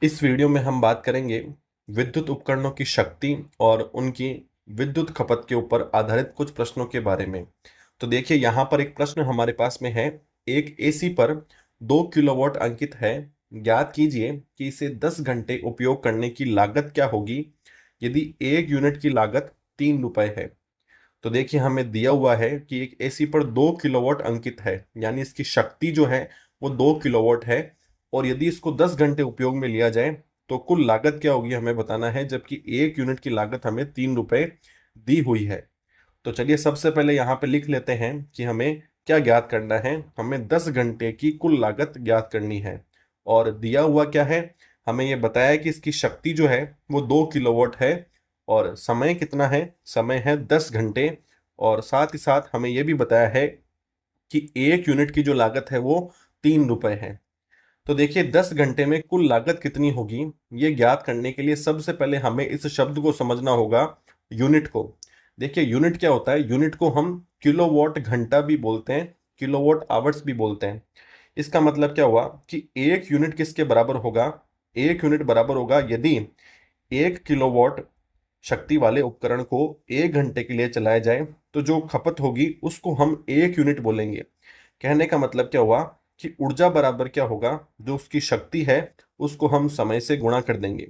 इस वीडियो में हम बात करेंगे विद्युत उपकरणों की शक्ति और उनकी विद्युत खपत के ऊपर आधारित कुछ प्रश्नों के बारे में। तो देखिए यहाँ पर एक प्रश्न हमारे पास में है। एक एसी पर 2 किलोवाट अंकित है। ज्ञात कीजिए कि इसे 10 घंटे उपयोग करने की लागत क्या होगी यदि एक यूनिट की लागत 3 रुपए है। तो देखिए हमें दिया हुआ है कि एक एसी पर 2 किलोवाट अंकित है, यानी इसकी शक्ति जो है वो 2 किलोवाट है। और यदि इसको 10 घंटे उपयोग में लिया जाए तो कुल लागत क्या होगी हमें बताना है, जबकि एक यूनिट की लागत हमें 3 रुपए दी हुई है। तो चलिए सबसे पहले यहाँ पे लिख लेते हैं कि हमें क्या ज्ञात करना है। हमें 10 घंटे की कुल लागत ज्ञात करनी है। और दिया हुआ क्या है, हमें यह बताया कि इसकी शक्ति जो है वो 2 किलोवाट है और समय कितना है, समय है 10 घंटे। और साथ ही साथ हमें यह भी बताया है कि एक यूनिट की जो लागत है वो 3 रुपए है। तो देखिए 10 घंटे में कुल लागत कितनी होगी ये ज्ञात करने के लिए सबसे पहले हमें इस शब्द को समझना होगा, यूनिट को। देखिए यूनिट क्या होता है, यूनिट को हम किलोवाट घंटा भी बोलते हैं, किलोवाट आवर्स भी बोलते हैं। इसका मतलब क्या हुआ कि एक यूनिट किसके बराबर होगा, एक यूनिट बराबर होगा यदि 1 किलोवाट शक्ति वाले उपकरण को 1 घंटे के लिए चलाया जाए तो जो खपत होगी उसको हम 1 यूनिट बोलेंगे। कहने का मतलब क्या हुआ कि ऊर्जा बराबर क्या होगा, जो उसकी शक्ति है उसको हम समय से गुणा कर देंगे।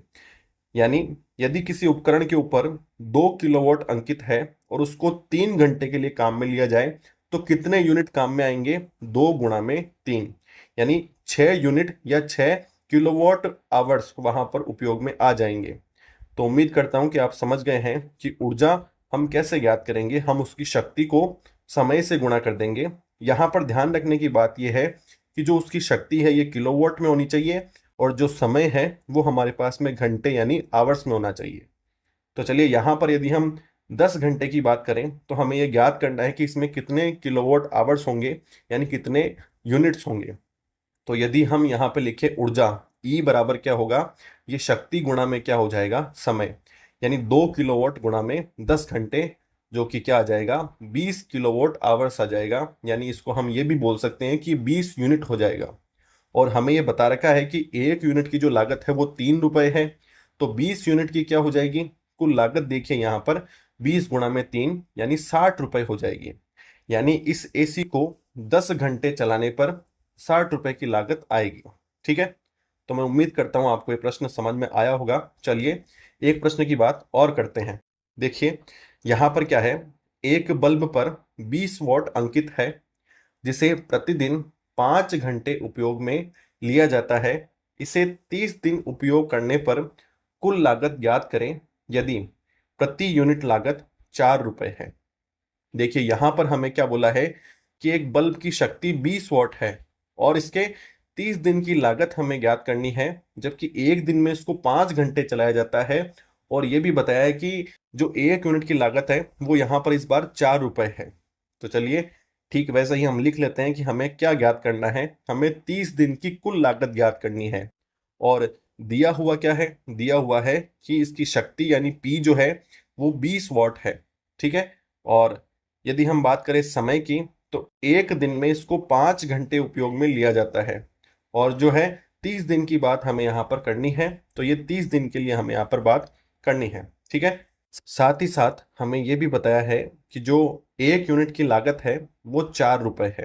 यानी यदि किसी उपकरण के ऊपर 2 किलोवाट अंकित है और उसको 3 घंटे के लिए काम में लिया जाए तो कितने यूनिट काम में आएंगे, 2 गुणा में 3, यानी 6 यूनिट या 6 किलोवाट आवर्स वहां पर उपयोग में आ जाएंगे। तो उम्मीद करता हूं कि आप समझ गए हैं कि ऊर्जा हम कैसे ज्ञात करेंगे। हम उसकी शक्ति को समय से गुणा कर देंगे। यहां पर ध्यान रखने की बात यह है कि जो उसकी शक्ति है ये किलोवाट में होनी चाहिए और जो समय है वो हमारे पास में घंटे यानी आवर्स में होना चाहिए। तो चलिए यहाँ पर यदि हम 10 घंटे की बात करें तो हमें यह ज्ञात करना है कि इसमें कितने किलोवाट आवर्स होंगे, यानी कितने यूनिट्स होंगे। तो यदि हम यहाँ पे लिखे ऊर्जा, ई बराबर क्या होगा, ये शक्ति गुणा में क्या हो जाएगा, समय। यानी 2 किलोवाट गुणा में 10 घंटे, जो कि क्या आ जाएगा, 20 किलोवाट आवर्स आ जाएगा। यानी इसको हम ये भी बोल सकते हैं कि 20 यूनिट हो जाएगा। और हमें ये बता रखा है कि एक यूनिट की जो लागत है वो 3 रुपए है। तो 20 यूनिट की क्या हो जाएगी कुल लागत, देखिए यहाँ पर 20 गुणा में 3 यानी 60 रुपए हो जाएगी। यानी इस एसी को 10 घंटे चलाने पर 60 रुपए की लागत आएगी। ठीक है, तो मैं उम्मीद करता हूं आपको ये प्रश्न समझ में आया होगा। चलिए एक प्रश्न की बात और करते हैं। देखिए यहां पर क्या है, एक बल्ब पर 20 वाट अंकित है जिसे प्रतिदिन 5 घंटे उपयोग में लिया जाता है। इसे 30 दिन उपयोग करने पर कुल लागत ज्ञात करें यदि प्रति यूनिट लागत 4 रुपए है। देखिए यहां पर हमें क्या बोला है कि एक बल्ब की शक्ति 20 वाट है और इसके 30 दिन की लागत हमें ज्ञात करनी है, जबकि एक दिन में इसको 5 घंटे चलाया जाता है। और यह भी बताया है कि जो एक यूनिट की लागत है वो यहाँ पर इस बार 4 रुपए है। तो चलिए ठीक वैसे ही हम लिख लेते हैं कि हमें क्या ज्ञात करना है, हमें 30 दिन की कुल लागत ज्ञात करनी है। और दिया हुआ क्या है, दिया हुआ है कि इसकी शक्ति यानी पी जो है वो 20 वाट है। ठीक है, और यदि हम बात करें समय की तो एक दिन में इसको 5 घंटे उपयोग में लिया जाता है। और जो है 30 दिन की बात हमें यहाँ पर करनी है, तो ये 30 दिन के लिए हमें यहाँ पर बात करनी है। ठीक है, साथ ही साथ हमें ये भी बताया है कि जो एक यूनिट की लागत है वो 4 रुपए है।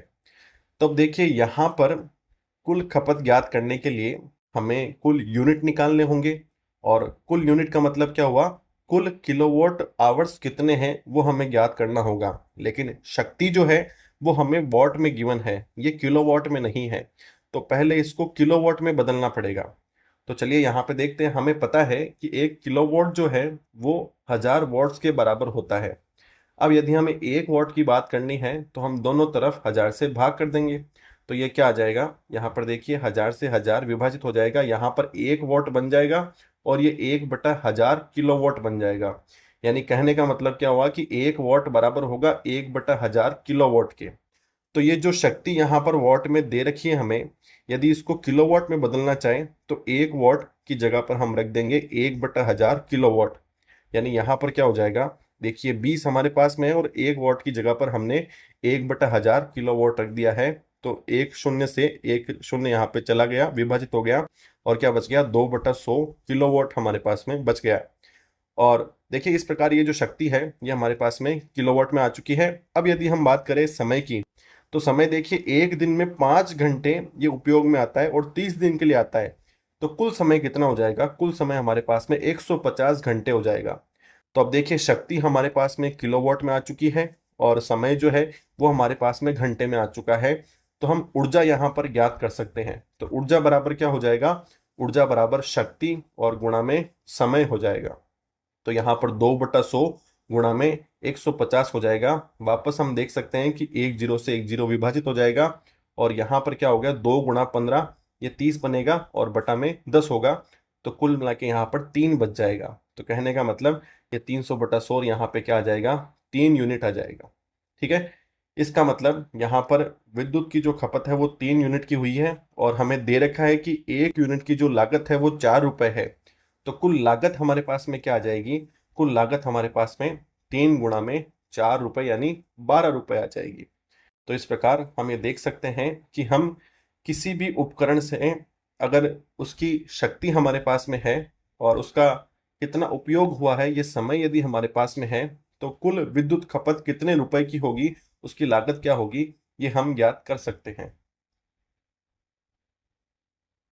तो अब देखिए यहाँ पर कुल खपत ज्ञात करने के लिए हमें कुल यूनिट निकालने होंगे। और कुल यूनिट का मतलब क्या हुआ, कुल किलोवाट आवर्स कितने हैं वो हमें ज्ञात करना होगा। लेकिन शक्ति जो है वो हमें वॉट में गिवन है, ये किलोवाट में नहीं है। तो पहले इसको किलोवाट में बदलना पड़ेगा। तो चलिए यहाँ पे देखते हैं। हमें पता है कि 1 किलोवाट जो है वो 1000 वॉट्स के बराबर होता है। अब यदि हमें 1 वाट की बात करनी है तो हम दोनों तरफ 1000 से भाग कर देंगे। तो ये क्या आ जाएगा, यहाँ पर देखिए 1000 से 1000 विभाजित हो जाएगा, यहाँ पर 1 वाट बन जाएगा और ये 1/1000 किलोवाट बन जाएगा। यानी कहने का मतलब क्या हुआ कि 1 वाट बराबर होगा 1/1000 किलोवाट के। तो ये जो शक्ति यहाँ पर वाट में दे रखी है हमें, यदि इसको किलोवाट में बदलना चाहें तो 1 वाट की जगह पर हम रख देंगे 1/1000 किलोवाट। यानी यहाँ पर क्या हो जाएगा, देखिए 20 हमारे पास में है और 1 वाट की जगह पर हमने 1/1000 किलोवाट रख दिया है। तो एक शून्य से एक शून्य यहाँ पे चला गया, विभाजित हो गया, और क्या बच गया, 2/100 किलोवाट हमारे पास में बच गया। और देखिए इस प्रकार ये जो शक्ति है ये हमारे पास में किलोवाट में आ चुकी है। अब यदि हम बात करें समय की, तो समय देखिए एक दिन में 5 घंटे ये उपयोग में आता है और 30 दिन के लिए आता है। तो कुल समय कितना हो जाएगा, कुल समय हमारे पास में 150 घंटे हो जाएगा। तो अब देखिए शक्ति हमारे पास में किलोवाट में आ चुकी है और समय जो है वो हमारे पास में घंटे में आ चुका है। तो हम ऊर्जा यहाँ पर ज्ञात कर सकते हैं। तो ऊर्जा बराबर क्या हो जाएगा, ऊर्जा बराबर शक्ति और गुणा में समय हो जाएगा। तो यहाँ पर 2/100 गुणा में 150 हो जाएगा। वापस हम देख सकते हैं कि एक जीरो से एक जीरो विभाजित हो जाएगा, और यहाँ पर क्या हो गया, 2 गुणा 15, ये 30 बनेगा और बटा में 10 होगा। तो कुल मिला के यहाँ पर 3 बच जाएगा। तो कहने का मतलब ये 300/100 यहाँ पे क्या आ जाएगा, 3 यूनिट आ जाएगा। ठीक है, इसका मतलब यहाँ पर विद्युत की जो खपत है वो 3 यूनिट की हुई है, और हमें दे रखा है कि 1 यूनिट की जो लागत है वो 4 रुपए है। तो कुल लागत हमारे पास में क्या आ जाएगी, कुल लागत हमारे पास में 3 गुणा में 4 रुपए यानी 12 रुपए आ जाएगी। तो इस प्रकार हम ये देख सकते हैं कि हम किसी भी उपकरण से अगर उसकी शक्ति हमारे पास में है और उसका कितना उपयोग हुआ है, ये समय यदि हमारे पास में है, तो कुल विद्युत खपत कितने रुपए की होगी, उसकी लागत क्या होगी, ये हम ज्ञात कर सकते हैं।